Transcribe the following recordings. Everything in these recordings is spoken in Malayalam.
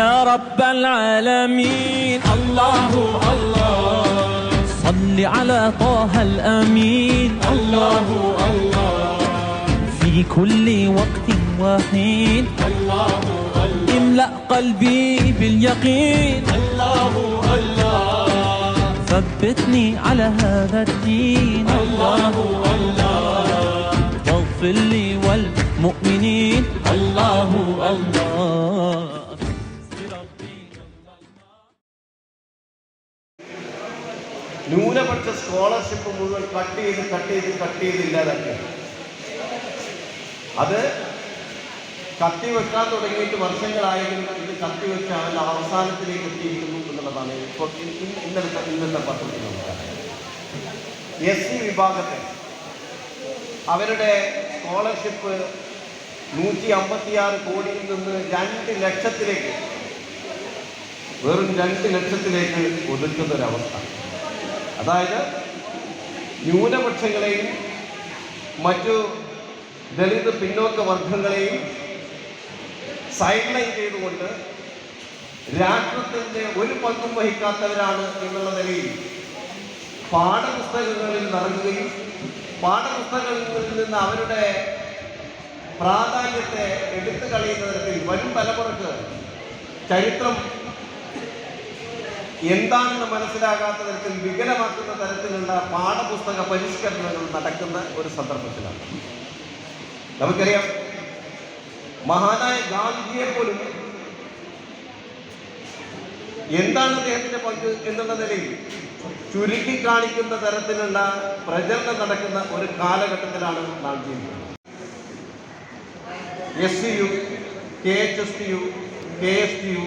يا رب العالمين. الله الله صل على طه الأمين. الله الله في كل وقت وحين. الله الله املأ قلبي باليقين. الله الله ثبتني على هذا الدين. الله الله واغفر لي والمؤمنين. الله الله. ന്യൂനപക്ഷ സ്കോളർഷിപ്പ് മുഴുവൻ കട്ട് ചെയ്ത് ഇല്ലാതാക്കുക. അത് കത്തിവെക്കാൻ തുടങ്ങിയിട്ട് വർഷങ്ങളായെങ്കിലും ഇത് കത്തിവെച്ച് അവൻ്റെ അവസാനത്തിലേക്ക് എത്തിയിരിക്കുന്നു എന്നുള്ളതാണ് ഇപ്പോൾ ഇന്നത്തെ പത്രത്തിൽ നമുക്കറിയാം. SC വിഭാഗത്തെ അവരുടെ സ്കോളർഷിപ്പ് 156 കോടിയിൽ നിന്ന് 2 ലക്ഷത്തിലേക്ക്, വെറും 2 ലക്ഷത്തിലേക്ക് ഒതുക്കുന്നൊരവസ്ഥ. അതായത് ന്യൂനപക്ഷങ്ങളെയും മറ്റു ദളിത് പിന്നോക്ക വർഗങ്ങളെയും സൈഡ് ലൈൻ ചെയ്തുകൊണ്ട് രാഷ്ട്രത്തിൻ്റെ ഒരു പങ്കും വഹിക്കാത്തവരാണ് എന്നുള്ള നിലയിൽ പാഠപുസ്തകങ്ങളിൽ നിറങ്ങുകയും പാഠപുസ്തകങ്ങളിൽ നിന്ന് അവരുടെ പ്രാധാന്യത്തെ എടുത്തു കളയുന്ന തരത്തിൽ വരും തലമുറക്ക് ചരിത്രം എന്താണെന്ന് മനസ്സിലാകാത്ത തരത്തിൽ വികലമാക്കുന്ന തരത്തിലുള്ള പാഠപുസ്തക പരിഷ്കരണങ്ങൾ നടക്കുന്ന ഒരു സന്ദർഭത്തിലാണ്. നമുക്കറിയാം, മഹാനായ ഗാന്ധിയെ പോലും എന്താണ് അദ്ദേഹത്തിന്റെ പങ്ക് എന്നുള്ള നിലയിൽ ചുരുക്കി കാണിക്കുന്ന തരത്തിലുള്ള പ്രചരണം നടക്കുന്ന ഒരു കാലഘട്ടത്തിലാണ് നാം ജീവിക്കുന്നത്. SCU, KHSTU, KSTU,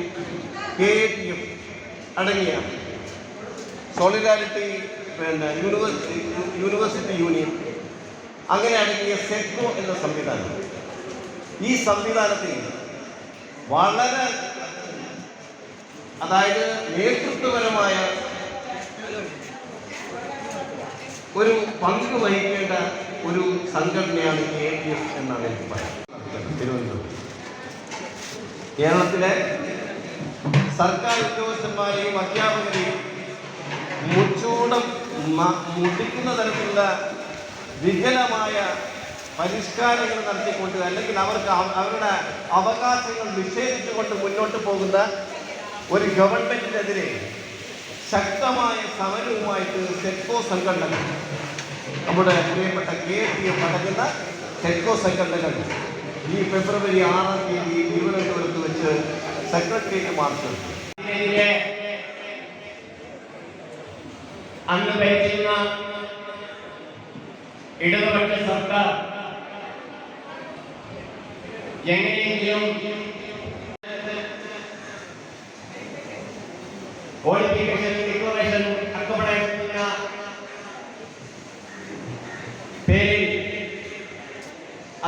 KATF അടങ്ങിയ സോളിഡാരിറ്റി യൂണിവേഴ്സിറ്റി യൂണിയൻ അങ്ങനെ അടങ്ങിയ സെക്കോ എന്ന സംവിധാനം, ഈ സംവിധാനത്തിൽ വളരെ അതായത് നേതൃത്വപരമായ ഒരു പങ്ക് വഹിക്കേണ്ട ഒരു സംഘടനയാണ് KATF എന്നാണ് എനിക്ക് പറയുന്നത്. തിരുവനന്തപുരം കേരളത്തിലെ സർക്കാർ ഉദ്യോഗസ്ഥന്മാരെയും അധ്യാപകരെയും മുച്ചൂടം മുടിക്കുന്ന തരത്തിലുള്ള വികലമായ പരിഷ്കാരങ്ങൾ നടത്തിക്കൊണ്ട് അല്ലെങ്കിൽ അവർക്ക് അവരുടെ അവകാശങ്ങൾ നിഷേധിച്ചുകൊണ്ട് മുന്നോട്ട് പോകുന്ന ഒരു ഗവൺമെന്റിനെതിരെ ശക്തമായ സമരവുമായിട്ട് സെക്കോ സംഘടനകൾ, നമ്മുടെ പ്രിയപ്പെട്ട KATF അടങ്ങുന്ന സെക്കോ സംഘടനകൾ ഈ ഫെബ്രുവരി 6 തിരുവനന്തപുരത്ത് വെച്ച് സെക്രട്ടേറിയറ്റ് മാർച്ച് നടത്തി. അന്ന് ഭരിച്ചിരുന്ന ഇടതുപക്ഷ സർക്കാർ എങ്ങനെയെങ്കിലും ക്വാളിഫിക്കേഷൻ ഡിക്ലറേഷൻ അക്കോമഡേഷന്റെ പേരിൽ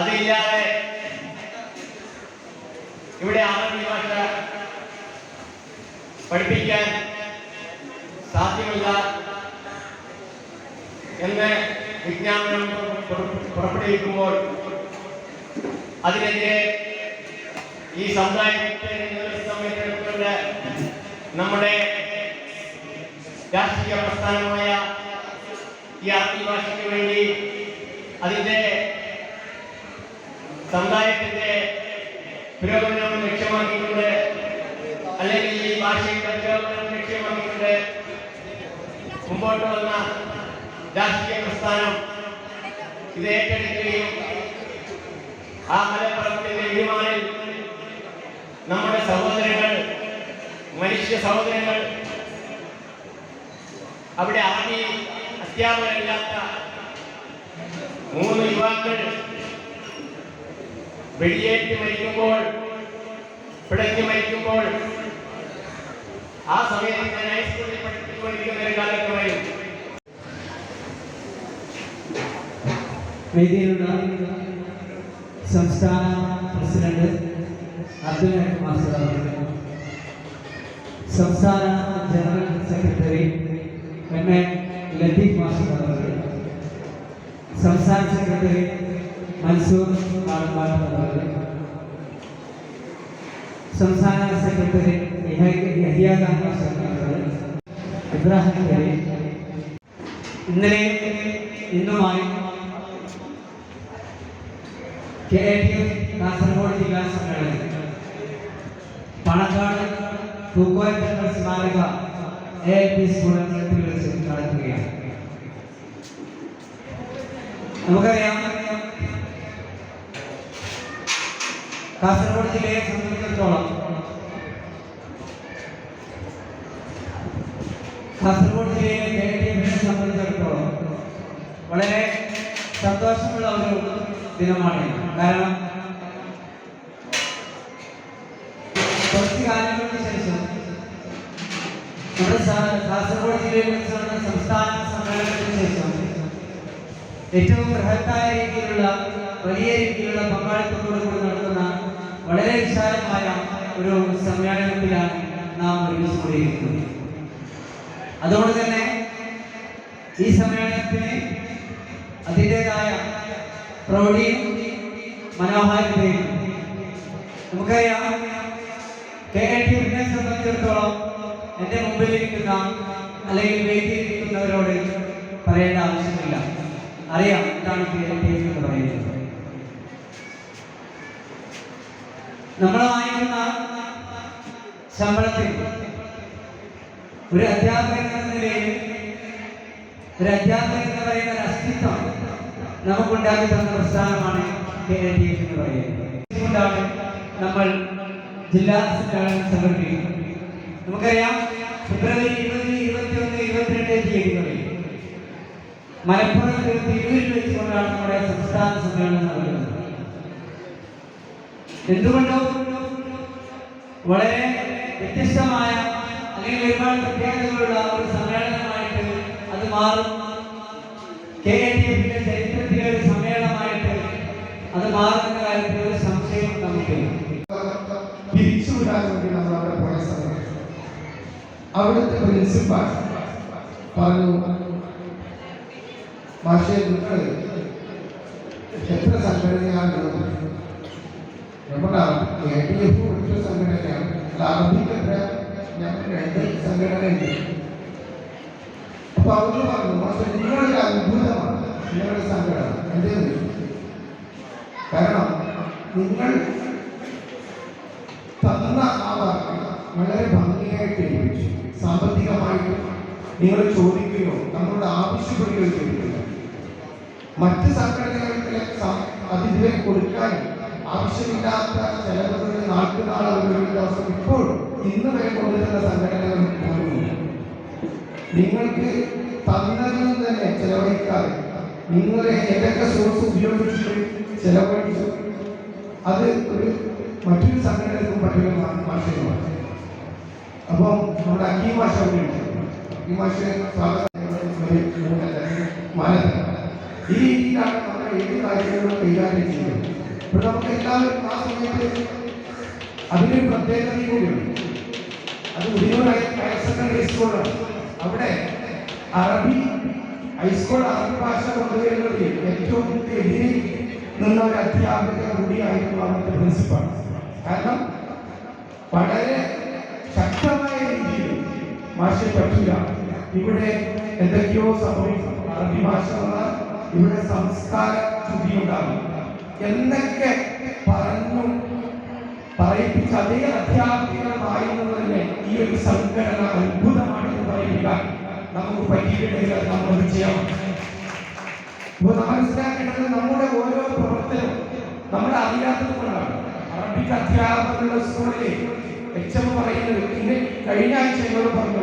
അതില്ലാതെ ഇവിടെ അറബി ഭാഷ പഠിപ്പിക്കാൻ സാധ്യമല്ല എന്ന് വിജ്ഞാപനം പുറപ്പെടുവിക്കുമ്പോൾ അതിനെതിരെ ഈ സമുദായത്തെ സമയത്ത് നമ്മുടെ രാഷ്ട്രീയ പ്രസ്ഥാനമായ ഈ അറബി ഭാഷയ്ക്ക് വേണ്ടി അതിൻ്റെ സമുദായത്തിന്റെ പുരോഗമനം ലക്ഷ്യമാക്കിക്കൊണ്ട് അല്ലെങ്കിൽ ഈ ഭാഷയുടെ പുരോഗമനം ലക്ഷ്യമാക്കിക്കൊണ്ട് മുമ്പോട്ട് വന്ന രാഷ്ട്രീയ പ്രസ്ഥാനം ഇത് ഏറ്റെടുക്കുകയും ആ മലപ്പുറത്തിന്റെ വിമാനിൽ നമ്മുടെ സഹോദരങ്ങൾ, മനുഷ്യ സഹോദരങ്ങൾ, അവിടെ അറബി അധ്യാപകരില്ലാത്ത 3 യുവാക്കൾ വെടിയേറ്റ് മരിക്കുമ്പോൾ, പിടഞ്ഞു മരിക്കുമ്പോൾ ആ സമയത്ത് ഞാൻ ഹൈസ്കൂളിൽ പഠിപ്പിച്ചുകൊണ്ടിരിക്കുന്ന ഒരു കാലഘട്ടമായിരുന്നു. വേദിയിലുള്ള സംസ്ഥാന പ്രസിഡന്റ് അബ്ദുൽ മാസ്റ്റർ അവർക്ക്, സംസ്ഥാന ജനറൽ സെക്രട്ടറി എന്നെ ലത്തീഫ് മാസ്റ്റർ അവർക്ക്, സംസ്ഥാന സെക്രട്ടറി മൻസൂർ അവർക്ക്, സംസ്ഥാന സെക്രട്ടറി യഹിയാഖാൻ ഇബ്രാഹിം കരീം ഇന്നലെ ഇന്നുമായി KITF കാസർഗോഡ് ജില്ലാ സമ്മേളനം പണക്കാട് തൂക്കോയ് തങ്ങൾ സ്മാരക AIP സ്കൂൾ അങ്കണത്തിൽ വെച്ച് നടക്കുകയാണ്. നമുക്കറിയാം, കാസർഗോഡ് ജില്ലയെ സംബന്ധിച്ചിടത്തോളം കാസർഗോഡ് ജില്ലയിലെ KITF സംബന്ധിച്ചിടത്തോളം വളരെ സന്തോഷമുള്ള ഒരു ദിനമാണ്. കാരണം കുറച്ച് കാലങ്ങൾക്ക് ശേഷം നമ്മുടെ കാസർഗോഡ് ജില്ലയിൽ വെച്ച് നടന്ന സംസ്ഥാന സമ്മേളനത്തിന് ശേഷം ഏറ്റവും ബൃഹത്തായ രീതിയിലുള്ള വലിയ രീതിയിലുള്ള പങ്കാളിത്തത്തോടുകൂടി നടത്തുന്ന വളരെ വിശാലമായ ഒരു സമ്മേളനത്തിലാണ് നാം ഒരുമിച്ചുകൊണ്ടിരിക്കുന്നത്. അതുകൊണ്ട് തന്നെ ഈ സമ്മേളനത്തിന് അതിൻ്റെതായ പ്രൗഢിയും മനോഹാരിതയും നമുക്കറിയാം. KITF സംബന്ധിച്ചിടത്തോളം എൻ്റെ മുമ്പിലിരിക്കുന്ന അല്ലെങ്കിൽ വേദിയിലിരിക്കുന്നവരോട് പറയേണ്ട ആവശ്യമില്ല, അറിയാം എന്താണ് KITF എന്ന് പറയുന്നത്. നമ്മൾ വാങ്ങിക്കുന്ന ശമ്പളത്തിൽ ഒരു അധ്യാപകൻ എന്ന നിലയിൽ ഒരു അധ്യാപകൻ എന്ന് പറയുന്ന ഒരു അസ്തിത്വം നമുക്കുണ്ടാക്കി തന്ന പ്രസ്ഥാനമാണ് KITF എന്ന് പറയുന്നത്. അതുകൊണ്ടാണ് നമ്മൾ ജില്ലാ സമ്മേളനം സംഘടിപ്പിക്കുന്നത്. നമുക്കറിയാം, ഫെബ്രുവരി 20, 21, 22 തീയതികളിൽ മലപ്പുറത്ത് തിരൂരിൽ വെച്ചുകൊണ്ടാണ് നമ്മുടെ സംസ്ഥാന സമ്മേളനം നടക്കുന്നത്. എന്തുകൊണ്ടോ വളരെ വ്യത്യസ്തമായ അല്ലെങ്കിൽ ഒരുപാട് പ്രത്യേകതകളുള്ള ഒരു സമ്മേളനമായിട്ട് അത് മാറും. KITF ചരിത്രത്തിലെ ഒരു സമ്മേളനമായിട്ട് അത് മാറുന്ന കാര്യത്തിൽ ഒരു സംശയം നമുക്കില്ല. പിരിച്ചുവിടാൻ വേണ്ടി നമ്മൾ അവിടെ പോയ സമയം അവിടുത്തെ പ്രിൻസിപ്പാൾ പറഞ്ഞു, മാഷേ നിങ്ങൾ എത്ര സംഘടനയാണ്? നമ്മുടെ KITF ഒറ്റ സംഘടനയാണ്, അറബിക്ക് എത്ര? ഞങ്ങൾ 2 സംഘടനയുണ്ട്. അപ്പൊ അവർ പറഞ്ഞു, മാഷേ നിങ്ങളൊരു അത്ഭുതമാണ് നിങ്ങളുടെ സംഘടന. എന്തെന്ന്? കാരണം നിങ്ങൾ തന്ന ആ വാക്ക് വളരെ ഭംഗിയായിട്ട് ഏൽപ്പിച്ചു. സാമ്പത്തികമായിട്ട് നിങ്ങൾ ചോദിക്കുകയോ നമ്മളോട് ആവശ്യപ്പെടുകയോ ചെയ്തിട്ടില്ല. മറ്റ് സംഘടനകൾക്ക് അതിഥിയെ കൊടുക്കാൻ ആവശ്യമില്ലാത്ത ചെലവുകൾ നാൾക്കുനാൾ അവരുടെ അവസ്ഥ ഇപ്പോൾ ഇന്ന് വരെ കൊണ്ടുവരുന്ന സംഘടനകൾ പോലുമില്ല. നിങ്ങൾക്ക് തന്നതിൽ തന്നെ ചെലവഴിക്കാതെ നിങ്ങളെ ഏതൊക്കെ സോഴ്സ് ഉപയോഗിച്ചിട്ട് ചെലവഴിച്ചു അത് ഒരു മറ്റൊരു സംഘടനക്കും പറ്റുന്ന മാഷമാണ്. അപ്പം നമ്മുടെ അക്കീ മാഷ ഈ മാഷ ഈ രീതിയിലാണ് നമ്മൾ ഏത് കാര്യങ്ങളും കൈകാര്യം ചെയ്യുന്നത്. ഇപ്പോൾ നമുക്ക് എല്ലാവരും ആ സമയത്ത് അതിനൊരു പ്രത്യേകത കൂടിയുണ്ട്. അത് ഉദിയൂർ ഹയർ സെക്കൻഡറി സ്കൂളാണ്. അവിടെ അറബി ഹൈസ്കൂൾ അറബി ഭാഷ കൊണ്ടുവരുന്നതിൽ ഏറ്റവും എതിരെ നിന്ന ഒരു അധ്യാപക കൂടിയായിരുന്നു അവിടുത്തെ പ്രിൻസിപ്പാൾ. കാരണം വളരെ ശക്തമായ രീതിയിൽ ഭാഷയെ പറ്റില്ല, ഇവിടെ എന്തൊക്കെയോ സംഭവിക്കും, അറബി ഭാഷ വന്നാൽ ഇവിടെ സംസ്കാര ശുദ്ധിയുണ്ടാകും എന്നൊക്കെ പറഞ്ഞു പറയിപ്പിച്ച അതേ അധ്യാപകമായിരുന്നത് തന്നെ ഈ ഒരു സംഘടന അത്ഭുതമാണെന്ന് പറയിപ്പിക്കാൻ നമുക്ക് പറ്റിയിട്ടുണ്ടെങ്കിൽ അത് നമ്മൾ ചെയ്യണം. ഇപ്പോൾ നമ്മൾ മനസ്സിലാക്കേണ്ടത് നമ്മുടെ ഓരോ പ്രവർത്തനവും നമ്മൾ അറിയാത്തത് കൊണ്ടാണ്. അറബിക് അധ്യാപകരുടെ സ്കൂളിലെ HM പറയുന്നത്, ഇന്ന് കഴിഞ്ഞ ആഴ്ച എന്നോട് പറഞ്ഞു,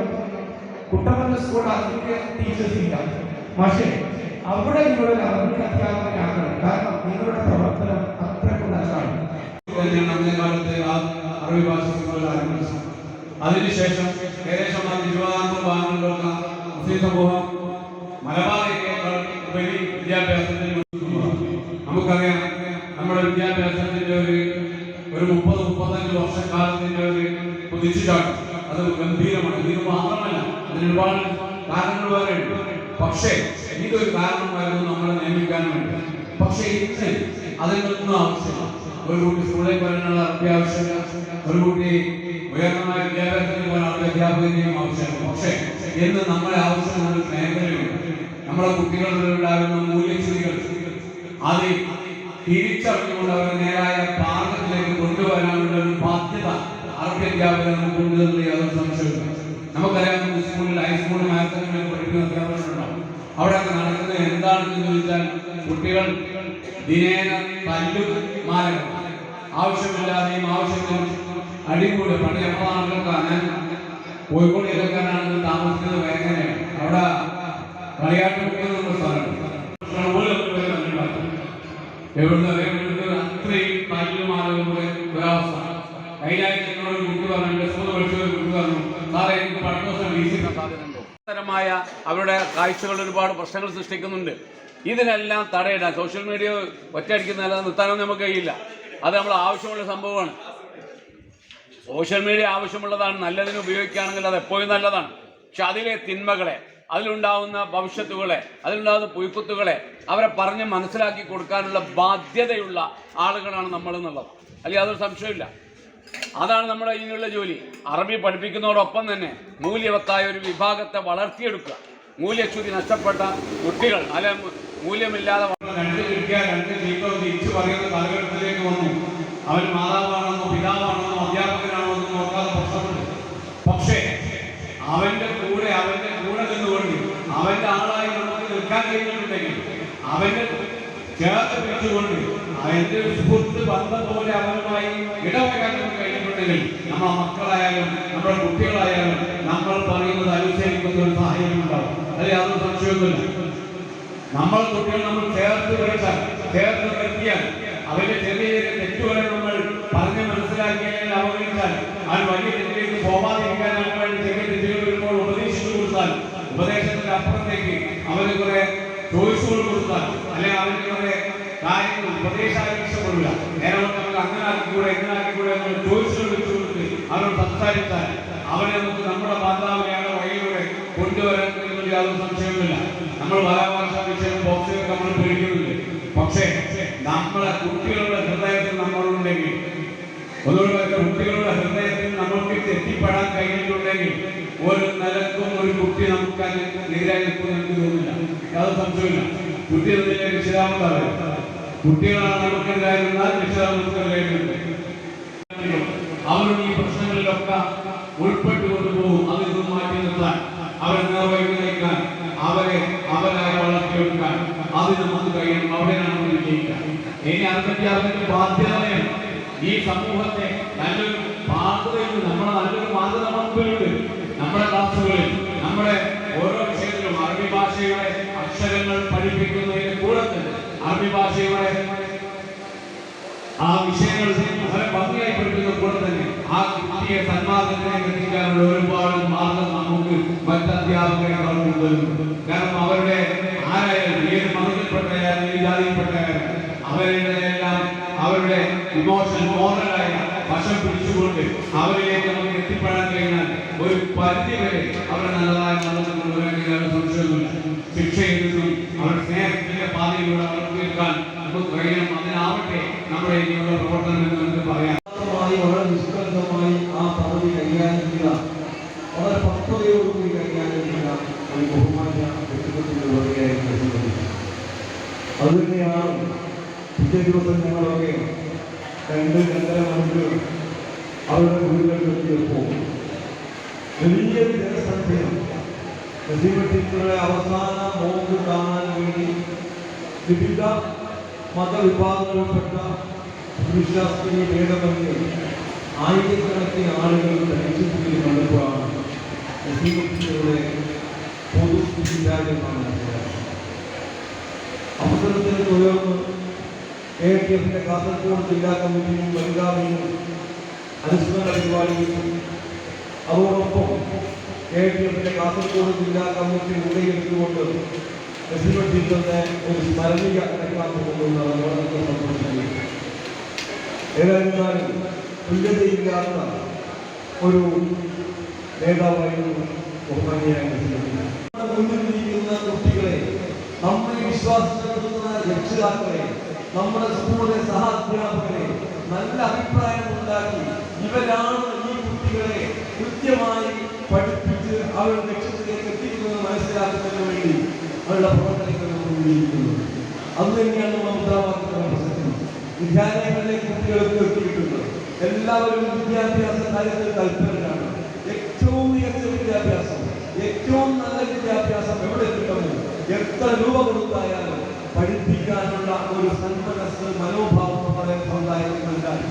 കുട്ടപ്പന സ്കൂൾ അറബിക് ടീച്ചേഴ്സ് ഇല്ല, പക്ഷേ അവിടെ നിങ്ങളൊരു അറബിക് അധ്യാപകനാകണം. കാരണം നിങ്ങളുടെ പ്രവർത്തനം അത്രയ്ക്ക് നല്ലതാണ്. അറബി ഭാഷ സ്കൂളിൽ ആരംഭിച്ചു. അതിനുശേഷം ഏകദേശം 20 ഭാഗങ്ങളിലുള്ള മുസ്ലിം സമൂഹം മലബാറിനേക്കാൾ ഉപരി വിദ്യാഭ്യാസത്തിൽ നമുക്കറിയാം. നമ്മുടെ വിദ്യാഭ്യാസത്തിന്റെ ഒരു 30-35 വർഷക്കാലത്തിന്റെ ഒരു കുതിച്ചുചാട്ടം അത് ഗംഭീരമാണ്. ഇത് മാത്രമല്ല, അതിന് ഒരുപാട് കാരണങ്ങൾ വേറെ ഉണ്ട്. പക്ഷേ ഇതൊരു കാരണമായിരുന്നു നമ്മളെ നിയമിക്കാൻ വേണ്ടി. പക്ഷേ ഇന്ന് അതിനൊന്നും ആവശ്യമില്ല. ഒരു കുട്ടി സ്കൂളിലേക്ക് വരാനുള്ള അത്യാവശ്യമില്ല, ഒരു കുട്ടി ഉയർന്നമായ വിദ്യാഭ്യാസത്തിന് പോകാൻ അവിടെ അധ്യാപകന്റെയും ആവശ്യമാണ്. പക്ഷേ എന്ന് നമ്മളെ ആവശ്യമുള്ള ഒരു മേഖലയുണ്ട്. നമ്മുടെ കുട്ടികളിൽ ഉണ്ടാകുന്ന മൂല്യച്യുതികൾ അത് തിരിച്ചറിഞ്ഞുകൊണ്ട് അവരെ നേരായ പാഠത്തിലേക്ക് കൊണ്ടുവരാനുള്ള ഒരു ബാധ്യത അറബി അധ്യാപകർ നമുക്കുണ്ട് എന്ന് യാതൊരു സംശയമില്ല. നമുക്കറിയാം, സ്കൂളിൽ ഹൈസ്കൂളിൽ മാത്സിനെ പഠിക്കുന്ന അധ്യാപകരുണ്ടാവും. അവിടെയൊക്കെ നടക്കുന്നത് എന്താണെന്ന് ചോദിച്ചാൽ കുട്ടികൾ ദിനേന തല്ലുമാലകൾ ആവശ്യമില്ലാതെയും ആവശ്യത്തിനും അടികൂടി. പണ്ട് എപ്പോഴാണെങ്കിലൊക്കെ ഞാൻ കോഴിക്കോട് ജില്ലക്കാരാണെങ്കിൽ താമസിക്കുന്നത് വേങ്ങനെയാണ്. അവിടെ കളിയാട്ട് കുട്ടികളുള്ള സ്ഥലമുണ്ട്. എവിടുന്ന് അത്രയും തല്ലുമാലകളുടെ ഒരവസ്ഥ. കൈലായിട്ട് എന്നോട് കുട്ടി പറഞ്ഞു, സ്കൂൾ പഠിച്ചൊരു കുട്ടി പറഞ്ഞു, സാറേ എനിക്ക് പഠനോത്സവം വീക്ഷിക്കാൻ സാധ്യതയുണ്ടോ? തരമായ അവരുടെ കാഴ്ചകൾ ഒരുപാട് പ്രശ്നങ്ങൾ സൃഷ്ടിക്കുന്നുണ്ട്. ഇതിനെല്ലാം തടയിടാൻ സോഷ്യൽ മീഡിയ ഒറ്റയടിക്കുന്നതല്ലാതെ നിർത്താനൊന്നും നമുക്ക് കഴിയില്ല. അത് നമ്മൾ ആവശ്യമുള്ള സംഭവമാണ്. സോഷ്യൽ മീഡിയ ആവശ്യമുള്ളതാണ്, നല്ലതിന് ഉപയോഗിക്കുകയാണെങ്കിൽ അത് എപ്പോഴും നല്ലതാണ്. പക്ഷെ അതിലെ തിന്മകളെ, അതിലുണ്ടാവുന്ന ഭവിഷ്യത്തുകളെ, അതിലുണ്ടാകുന്ന പുയ്ക്കുത്തുകളെ അവരെ പറഞ്ഞ് മനസ്സിലാക്കി കൊടുക്കാനുള്ള ബാധ്യതയുള്ള ആളുകളാണ് നമ്മളെന്നുള്ളത്. അല്ലെങ്കിൽ അതൊരു സംശയമില്ല. അതാണ് നമ്മുടെ ഇതിനുള്ള ജോലി. അറബി പഠിപ്പിക്കുന്നതോടൊപ്പം തന്നെ മൂല്യവത്തായ ഒരു വിഭാഗത്തെ വളർത്തിയെടുക്കുക. മൂല്യച്യുതി നഷ്ടപ്പെട്ട കുട്ടികൾ അല്ലെ മൂല്യമില്ലാതെ രണ്ട് കിട്ടിയാൽ രണ്ട് ചീത്തോ തിരിച്ചു പറയുന്ന കാലഘട്ടത്തിലേക്ക് വന്നു. അവൻ മാതാവാണെന്നോ പിതാവാണെന്നോ അധ്യാപകനാണോ എന്ന് നോക്കാതെ പ്രശ്നമുണ്ട്. പക്ഷേ അവന്റെ കൂടെ നിന്നുകൊണ്ട് അവന്റെ ആളായി നമുക്ക് നിൽക്കാൻ കഴിഞ്ഞിട്ടുണ്ടെങ്കിൽ, അവന്റെ ചേർത്ത് പിടിച്ചുകൊണ്ട് അതിന്റെ സുഹൃത്ത് ബന്ധം പോലെ അവനുമായി ഇടവയ്ക്കാൻ നമുക്ക് കഴിഞ്ഞിട്ടുണ്ടെങ്കിൽ, നമ്മളെ മക്കളായാലും നമ്മുടെ കുട്ടികളായാലും നമ്മൾ പറയുന്നത് അനുസരിക്കുന്ന ഒരു സാഹചര്യം ഉണ്ടാവും. അതിൽ യാതൊരു സംശയമൊന്നുമില്ല. നമ്മളെ കുട്ടികൾ നമ്മൾ ചേർത്ത് പിടിച്ചാൽ, ചേർത്ത് നിർത്തിയാൽ, അവരുടെ ചെറിയ തെറ്റുകളെ നമ്മൾ പറഞ്ഞ് മനസ്സിലാക്കിയാൽ, അവഗണിച്ചാൽ, അവൻ വലിയ തെറ്റിലേക്ക് പോവാതിരിക്കാൻ വേണ്ടി ചെറിയ തെറ്റുകൾ വരുമ്പോൾ ഉപദേശിച്ചു കൊടുത്താൽ, ഉപദേശത്തിന്റെ അപ്പുറത്തേക്ക് അവന് കുറെ ചോയ്സുകൾ കൊടുത്താൽ, അല്ലെങ്കിൽ അവന് കുറെ കാര്യങ്ങൾ ഉപദേശാവശ്യപ്പെടില്ല. നേരെ നമുക്ക് അങ്ങനെ ആക്കിക്കൂടെ എങ്ങനെ ആക്കിക്കൂടെ നമ്മൾ ചോയ്സുകൾ വെച്ചു കൊടുത്ത് അവരോട് സംസാരിച്ചാൽ അവനെ നമുക്ക് നമ്മുടെ മാതാവിനെയാണ് വഴിയിലൂടെ കൊണ്ടുവരാൻ കഴിയുന്ന യാതൊരു സംശയവുമില്ല. നമ്മൾ ബാലഭാഷാ വിഷയം ബോക്സിലൊക്കെ നമ്മൾ പേടിക്കുന്നില്ല. പക്ഷേ നമ്മളെ കുട്ടികളുടെ ഹൃദയത്തിൽ നമ്മളുണ്ടെങ്കിൽ, അതുപോലെ കുട്ടികളുടെ ഹൃദയത്തിൽ നമുക്ക് എത്തിപ്പെടാൻ കഴിഞ്ഞിട്ടുണ്ടെങ്കിൽ ഒരു നിലക്കും ഒരു കുട്ടി നമുക്ക് എതിരായി നിൽക്കുമെന്ന് എനിക്ക് തോന്നുന്നില്ല. യാതൊരു സംശയമില്ല. കുട്ടി എന്നതിലെ രക്ഷിതാവുണ്ടാവില്ല. കുട്ടികളാണ് നമുക്കെതിരായി നിന്നാൽ രക്ഷിതാവ് നമുക്കെതിരായി നിൽക്കും. അവരുടെ ഈ പ്രശ്നങ്ങളിലൊക്കെ ഉൾപ്പെട്ടുകൊണ്ട് പോകും. അതിൽ നിന്നും മാറ്റി നിർത്താൻ, അവരെ നേർവഴിക്ക് നയിക്കാൻ, അവരായി വളർത്തിയെടുക്കാൻ അതിന് നമുക്ക് കഴിയണം. അവിടെയാണ് നമ്മൾ വിജയിക്കാൻ. ഇനി അതിന്റെ ബാധ്യതയാണ് ഈ സമൂഹത്തെ നല്ലൊരു മാതൃകയിൽ, നമ്മുടെ നല്ലൊരു മാതൃക നമുക്കുണ്ട്. നമ്മുടെ ക്ലാസ്സുകളിൽ, നമ്മുടെ ഓരോ വിഷയത്തിലും അറബി ഭാഷയുടെ അക്ഷരങ്ങൾ പഠിപ്പിക്കുന്നതിന് കൂടെ തന്നെ അറബി ഭാഷയുടെ ആ വിഷയങ്ങൾ വളരെ ഭംഗിയായി പഠിക്കുന്ന കൂടെ തന്നെ ആ കുട്ടിയെ സന്മാർഗത്തിലേക്ക് എത്തിക്കാനുള്ള ഒരുപാട് മാർഗം നമുക്ക് മറ്റധ്യാപകരെക്കാൾ കൂടുതലുണ്ട്. കാരണം അവരുടെ ആരായാലും, ഏത് മതത്തിൽപ്പെട്ടയാലും ഏത് ജാതിയിൽപ്പെട്ടയാലും അവരുടെ ഇമോഷൻ മോറലായ വശം പിടിച്ചുകൊണ്ട് അവരിലേക്ക് നമുക്ക് എത്തിപ്പെടാൻ കഴിഞ്ഞാൽ ഒരു പരിധി വരെ അവരുടെ നല്ലതായ മതത്തിൽ കൊണ്ടുവരാൻ സംശയമൊന്നുമില്ല. ശിക്ഷയിൽ അവരുടെ സ്നേഹത്തിന്റെ പാതയിലൂടെ അവർക്ക് തീർക്കാൻ നമുക്ക് കഴിയണം. അതിനാവട്ടെ നമ്മുടെ ഇനിയുള്ള പ്രവർത്തനം എന്ന് നമുക്ക് പറയാം. വളരെ നിഷ്കളങ്കമായി ആ പദവി കൈകാര്യം ചെയ്യുക, വളരെ പക്വതയോടുകൂടി കൈകാര്യം ചെയ്യുക ഒരു ബഹുമാന്യ വ്യക്തിത്വത്തിന്റെ ഉടമയായിരുന്നു. അതുതന്നെയാണ് പിറ്റേ ദിവസം ഞങ്ങളൊക്കെ 2-2.5 മണിക്കൂർ അവരുടെ വീടുകളിലെത്തിയപ്പോൾ വലിയൊരു ജനസംഖ്യയാണ്. ടീച്ചറുടെ അവസാന മോക്ക് കാണാൻ വേണ്ടി വിവിധ മതവിഭാഗങ്ങളിൽപ്പെട്ട വിശ്വാസത്തിന് ഭേദമന്യേ ആയിരക്കണക്കിന് ആളുകൾ തനിച്ചുകൂടി കണ്ടപ്പോഴാണ് ടീച്ചറുടെ പൊതുസ്ഥിതിരാജ്യമാണ് അവസരത്തിന് തുടർന്ന് AITF കാസർഗോഡ് ജില്ലാ കമ്മിറ്റിയും വനിതാവിനും അനുസ്മരണ പരിപാടികളും അതോടൊപ്പം AITF കാസർഗോഡ് ജില്ലാ കമ്മിറ്റി മുൻകൈയെടുത്തുകൊണ്ട് ടീച്ചറിനെ ഒരു സ്മരണിക നടക്കാൻ പോകുന്നതാണ് വളരെ സന്തോഷം. ഏതായിരുന്നാലും തുല്യതയില്ലാത്ത ഒരു നേതാവായിരുന്നു ബഹുമാനിയായ മുന്നിലിരിക്കുന്ന കുട്ടികളെ, നമ്മളെ വിശ്വാസപ്പെടുത്തുന്ന രക്ഷിതാക്കളെ, നമ്മുടെ സ്കൂളിലെ സഹാധ്യാപകരെ നല്ല അഭിപ്രായം ഉണ്ടാക്കി ഇവരാണ് ഈ കുട്ടികളെ ലക്ഷ്യത്തിലേക്ക് എത്തിക്കുന്നത് മനസ്സിലാക്കുന്നതിന് വേണ്ടി അവരുടെ പ്രവർത്തനങ്ങൾ കൊണ്ടിരിക്കുന്നത്. അത് തന്നെയാണ് മുദ്രാവാക്യങ്ങളുടെ പ്രസക്തി. വിദ്യാലയങ്ങളിലേക്ക് കുട്ടികൾക്ക് എത്തിയിട്ടുണ്ട്. എല്ലാവരും വിദ്യാഭ്യാസ കാര്യത്തിൽ തൽപരരാണ്. ഏറ്റവും മികച്ച വിദ്യാഭ്യാസം, ഏറ്റവും നല്ല വിദ്യാഭ്യാസം എവിടെ കിട്ടുന്നു? എത്ര രൂപ കൊടുത്തായാലും പഠിപ്പിക്കാനുള്ള ഒരു സന്മനസ് മനോഭാവം നമ്മുടെ സമുദായത്തിലുണ്ടായി.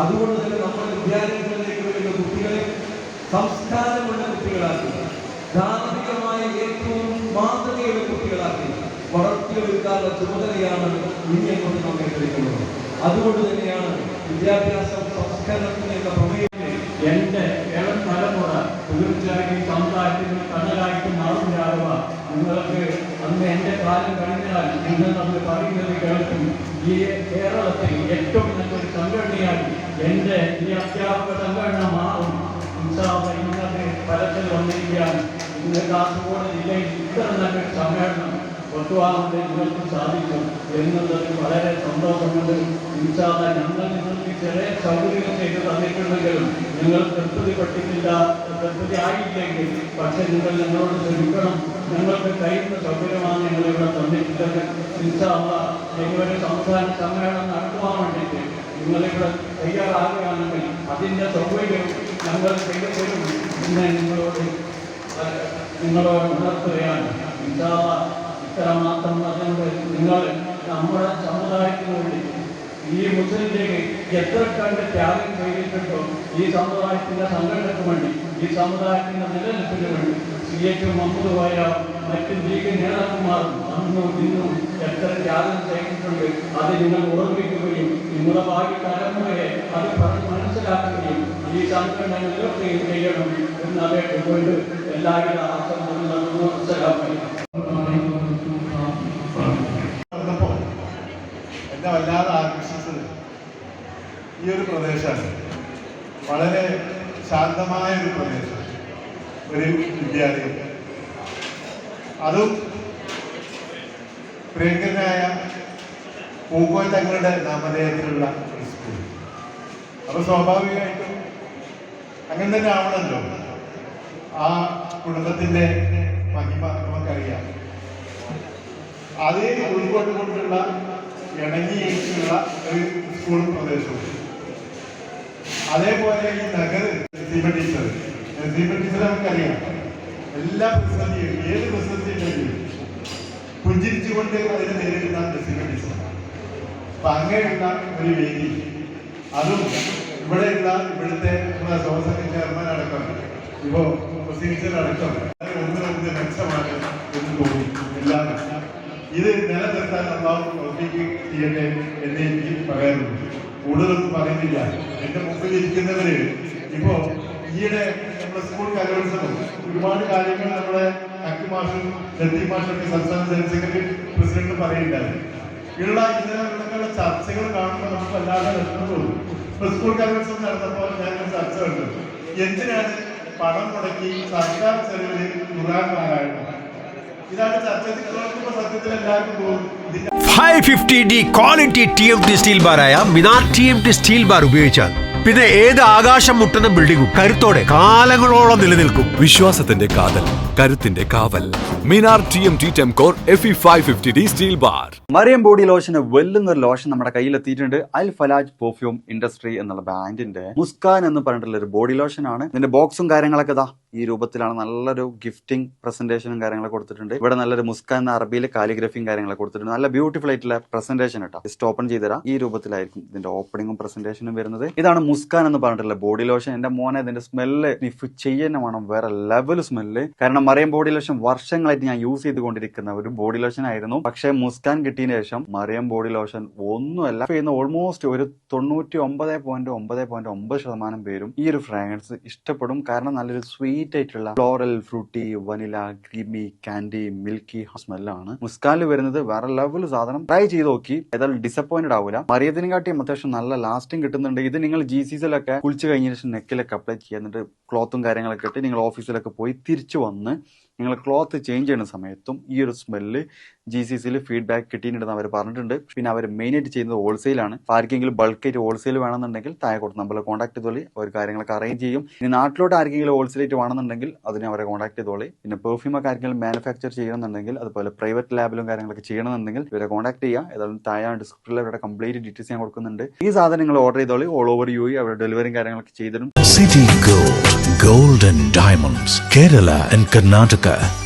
അതുകൊണ്ട് തന്നെ നമ്മുടെ വിദ്യാലയങ്ങളിലേക്ക് വരുന്ന കുട്ടികളെ സംസ്കാരമുള്ള കുട്ടികളാക്കി, ധാർമ്മികമായ ഏറ്റവും മാതൃകയുള്ള കുട്ടികളാക്കി വളർത്തിയെടുക്കാനുള്ള ചുമതലയാണ് ഇനി അങ്ങോട്ട് നമ്മെ എടുക്കുന്നത്. അതുകൊണ്ട് തന്നെയാണ് വിദ്യാഭ്യാസം സംസ്കരണത്തിനുള്ള പ്രമേയം. എന്റെ ഇളം തലമുറ തീർച്ചയായും സമുദായത്തിന് കണ്ണലായിട്ട് മാറുകയാവുക. നിങ്ങൾക്ക് അന്ന് എന്റെ കാലം കഴിഞ്ഞാൽ നിങ്ങൾ നമ്മൾ പറയുന്നത് കേൾക്കും. ഈ കേരളത്തിൽ ഏറ്റവും നല്ലൊരു സംഘടനയായി എന്റെ ഈ അധ്യാപക സംഘടന മാറും. ഇന്നത്തെ ഫലത്തിൽ വന്നിരിക്കുകയാണ്. ഇന്ന് കാസർഗോഡ് ജില്ലയിൽ ഇത്ര നല്ലൊരു സമ്മേളനം ഒത്തുവാങ്ങുന്നത് നിങ്ങൾക്ക് സാധിക്കും എന്നുള്ളതിൽ വളരെ സന്തോഷമുണ്ട്. ഞങ്ങൾ നിങ്ങൾക്ക് ചെറിയ സൗകര്യം ചെയ്ത് തന്നിട്ടുണ്ടെങ്കിലും നിങ്ങൾ തൃപ്തിപ്പെട്ടിട്ടില്ല, തൃപ്തി ആയില്ലെങ്കിൽ പക്ഷെ നിങ്ങൾ ഞങ്ങളോട് ശ്രമിക്കണം. ഞങ്ങൾക്ക് കഴിയുന്ന സൗകര്യമാണ് ഞങ്ങളിവിടെ തന്നിട്ടുള്ളത്. നിങ്ങളൊരു സംസ്ഥാന സമ്മേളനം നടത്തുവാൻ വേണ്ടിയിട്ട് നിങ്ങളിവിടെ തയ്യാറാകുകയാണെങ്കിൽ അതിൻ്റെ സൗകര്യം ഞങ്ങൾ ചെയ്തു തരും എന്ന് നിങ്ങളോട് ഉണർത്തുകയാണ്. ഇത്ര മാത്രം പറഞ്ഞുകൊണ്ട് നിങ്ങൾ നമ്മുടെ സമുദായത്തിന് വേണ്ടി ഈ മുസ്ലിം ലീഗ് എത്ര കണ്ട് ത്യാഗം ചെയ്തിട്ടുണ്ടോ ഈ സമുദായത്തിൻ്റെ സംഘടനയ്ക്ക് വേണ്ടി, ഈ സമുദായത്തിൻ്റെ നിലനിൽപ്പിന് വേണ്ടി CH മുഹമ്മദ് കോയ മറ്റ് ലീഗ് നേതാക്കന്മാരും അന്നും ഇന്നും എത്ര ത്യാഗം ചെയ്തിട്ടുണ്ട്. അത് നിങ്ങൾ ഓർമ്മിക്കുകയും നിങ്ങളുടെ ഭാവി തലമുറയെ അത് പറഞ്ഞ് മനസ്സിലാക്കുകയും ഈ സംഘടന നിലനിർത്തുകയും ചെയ്യണം എന്ന് അപേക്ഷിച്ചുകൊണ്ട് എല്ലാവിധ ആശംസകളും നൽകുന്നു. എന്നെ വല്ലാതെ ആകർഷിച്ചത് ഈ ഒരു പ്രദേശമാണ്. വളരെ ശാന്തമായ ഒരു പ്രദേശം, ഒരു വിദ്യാലയം, അതും പ്രിയങ്കരനായ പൂക്കോയ തങ്ങളുടെ നാമധേയത്തിലുള്ള ഒരു സ്കൂൾ. അപ്പോൾ സ്വാഭാവികമായിട്ടും അങ്ങനെ തന്നെ ആവണമല്ലോ. ആ കുടുംബത്തിൻ്റെ മഹിമ നമുക്കറിയാം. അത് ഉൾക്കൊണ്ടുകൊണ്ടുള്ള ഇണങ്ങിയിട്ടുള്ള ഒരു സ്കൂൾ പ്രദേശവും. അതേപോലെ ഈ നഗർ നസീബ ടീച്ചർ നമുക്കറിയാം. എല്ലാ പ്രതിസന്ധിയും ഏത് പ്രതിസന്ധിയും പുഞ്ചിരിച്ചുകൊണ്ട് അതിനെ നേരിടുന്ന നസീബ ടീച്ചർ. അപ്പൊ അങ്ങനെയുള്ള ഒരു വേദി, അതും ഇവിടുത്തെ നമ്മുടെ സോസൈറ്റി ചെയർമാൻ അടക്കം ഇപ്പോ പ്രസിഡന്റ് അടക്കം ഒന്നിനൊന്ന് മെച്ചമാണ് എന്ന് തോന്നി. എല്ലാവരും ഇത് നിലനിർത്താൻ അള്ളാഹു തൗഫീഖ് ചെയ്യട്ടെ എന്ന് എനിക്ക് പറയാനുള്ളൂ. കൂടുതലൊന്നും പറയുന്നില്ല. എന്റെ മുമ്പിൽ ഇരിക്കുന്നവര് ഇപ്പോ ഈയിടെ നമ്മുടെ സ്കൂൾ കലോത്സവം ഒരുപാട് കാര്യങ്ങൾ നമ്മുടെ അക്കി മാഷും ലത്തീഫ് മാഷൊക്കെ സംസ്ഥാന ജനറൽ സെക്രട്ടറി പ്രസിഡന്റ് പറയുന്നുണ്ടായിരുന്നു. ഇതിനുള്ള ചർച്ചകൾ കാണുമ്പോൾ നമുക്ക് വല്ലാതെ വിഷമം തോന്നും. ഇപ്പൊ സ്കൂൾ കലോത്സവം നടന്നപ്പോൾ ഞാനൊരു ചർച്ച കണ്ടു. എന്തിനാണ് പണം മുടക്കി സർക്കാർ ചെലവിൽ ഖുർആൻ പാരായണം? ഇതാണ് ചർച്ച. സത്യത്തിൽ എല്ലാവർക്കും തോന്നും 550D ക്വാളിറ്റി TMT സ്റ്റീൽ ബാറായ മിനാർ TMT സ്റ്റീൽ ബാർ ഉപയോഗിച്ചാൽ പിന്നെ ഏത് ആകാശം മുട്ടുന്ന ബിൽഡിംഗും കരുത്തോടെ കാലങ്ങളോളം നിലനിൽക്കും. വിശ്വാസത്തിന്റെ കാതൽ, കരുത്തിന്റെ കാവൽ. Minar TMT Tempcore FE 550D steel bar. Mariyam body ലോഷന് വെല്ലുന്നൊരു ലോഷൻ നമ്മുടെ കയ്യിലെത്തിയിട്ടുണ്ട്. അൽ ഫലാജ് പെർഫ്യൂം ഇൻഡസ്ട്രി എന്നുള്ള ബ്രാൻഡിന്റെ മുസ്കാൻ എന്ന് പറഞ്ഞിട്ടുള്ള ഒരു ബോഡി ലോഷൻ ആണ്. ഇതിന്റെ ബോക്സും കാര്യങ്ങളൊക്കെ ഇതാ ഈ രൂപത്തിലാണ്. നല്ലൊരു ഗിഫ്റ്റിംഗ് പ്രസന്റേഷനും കാര്യങ്ങളൊക്കെ കൊടുത്തിട്ടുണ്ട്. ഇവിടെ നല്ലൊരു മുസ്കാൻ എന്ന അറബിയിലെ കാലിഗ്രഫിയും കാര്യങ്ങളൊക്കെ കൊടുത്തിട്ടുണ്ട്. നല്ല ബ്യൂട്ടിഫുൾ ആയിട്ടുള്ള പ്രസന്റേഷൻ കേട്ടോ. ജസ്റ്റ് ഓപ്പൺ ചെയ്തുതരാം. ഈ രൂപത്തിലായിരിക്കും ഇതിന്റെ ഓപ്പണിംഗും പ്രസന്റേഷനും വരുന്നത്. ഇതാണ് മുസ്കാൻ എന്ന് പറഞ്ഞിട്ടുള്ള ബോഡി ലോഷൻ. എന്റെ മോനെ ഇതിന്റെ സ്മെല്ല് സ്നിഫ് ചെയ്യുന്ന വേണം, വേറെ ലെവൽ സ്മെല്ല്. കാരണം മറിയം ബോഡി ലോഷൻ വർഷങ്ങളായിട്ട് ഞാൻ യൂസ് ചെയ്തുകൊണ്ടിരിക്കുന്ന ഒരു ബോഡി ലോഷൻ ആയിരുന്നു. പക്ഷെ മുസ്കാൻ കിട്ടിയതിനു ശേഷം മറിയം ബോഡി ലോഷൻ ഒന്നുമല്ല ചെയ്യുന്ന. ഓൾമോസ്റ്റ് ഒരു 99.9% പേരും ഈ ഒരു ഫ്രാഗ്രൻസ് ഇഷ്ടപ്പെടും. കാരണം നല്ലൊരു സ്വീറ്റ് ആയിട്ടുള്ള floral, fruity, vanilla, creamy, candy, milky സ്മെല്ലാണ് മുസ്കാനിൽ വരുന്നത്. വേറെ ലെവൽ സാധനം. ട്രൈ ചെയ്ത് നോക്കി, ഏതായാലും ഡിസപ്പോയിന്റഡ് ആവില്ല. മറിയത്തിനെക്കാട്ടിയും അത്യാവശ്യം നല്ല ലാസ്റ്റിംഗ് കിട്ടുന്നുണ്ട്. ഇത് നിങ്ങൾ GCCയിലൊക്കെ കുളിച്ച് കഴിഞ്ഞ ശേഷം നെക്കിലൊക്കെ അപ്ലൈ ചെയ്യുക. എന്നിട്ട് ക്ലോത്തും കാര്യങ്ങളൊക്കെ ഇട്ട് നിങ്ങൾ ഓഫീസിലൊക്കെ പോയി തിരിച്ചു വന്ന് നിങ്ങൾ ക്ലോത്ത് ചേഞ്ച് ചെയ്യുന്ന സമയത്തും ഈ ഒരു സ്മെല്ല് GCCയിൽ ഫീഡ്ബാക്ക് കിട്ടിയിട്ടുണ്ടെന്ന് അവർ പറഞ്ഞിട്ടുണ്ട്. പിന്നെ അവർ മെയിനായിട്ട് ചെയ്യുന്നത് ഹോൾസെയിലാണ്. ആർക്കെങ്കിലും ബൾക്കായിട്ട് ഹോൾസെയിൽ വേണമെന്നുണ്ടെങ്കിൽ താഴെ കൊടുത്ത് നമ്മളെ കോൺടാക്ട് ചെയ്തോളി, അവർ കാര്യങ്ങളൊക്കെ അറേഞ്ച് ചെയ്യും. ഇനി നാട്ടിലോട്ട് ആർക്കെങ്കിലും ഹോൾസെയിലായിട്ട് വേണമെന്നുണ്ടെങ്കിൽ അതിനെ അവരെ കോൺടാക്ട് ചെയ്തോളി. പിന്നെ പെർഫ്യൂമൊക്കെ ആർക്കെങ്കിലും മാനുഫാക്ചർ ചെയ്യണമെന്നുണ്ടെങ്കിൽ അതുപോലെ പ്രൈവറ്റ് ലാബിലും കാര്യങ്ങളൊക്കെ ചെയ്യണമെന്നുണ്ടെങ്കിൽ ഇവരെ കോൺടാക്ട് ചെയ്യുക. ഏതായാലും താഴെ ഡിസ്ക്രിപ്ഷനിൽ അവരുടെ കംപ്ലീറ്റ് ഡീറ്റെയിൽസ് ഞാൻ കൊടുക്കുന്നുണ്ട്. ഈ സാധനം നിങ്ങൾ ഓർഡർ ചെയ്തോളി, ഓൾ ഓവർ UAE അവരുടെ ഡെലിവറിയും കാര്യങ്ങളൊക്കെ ചെയ്തിടും. City Gold, Gold and Diamonds, Kerala and Karnataka.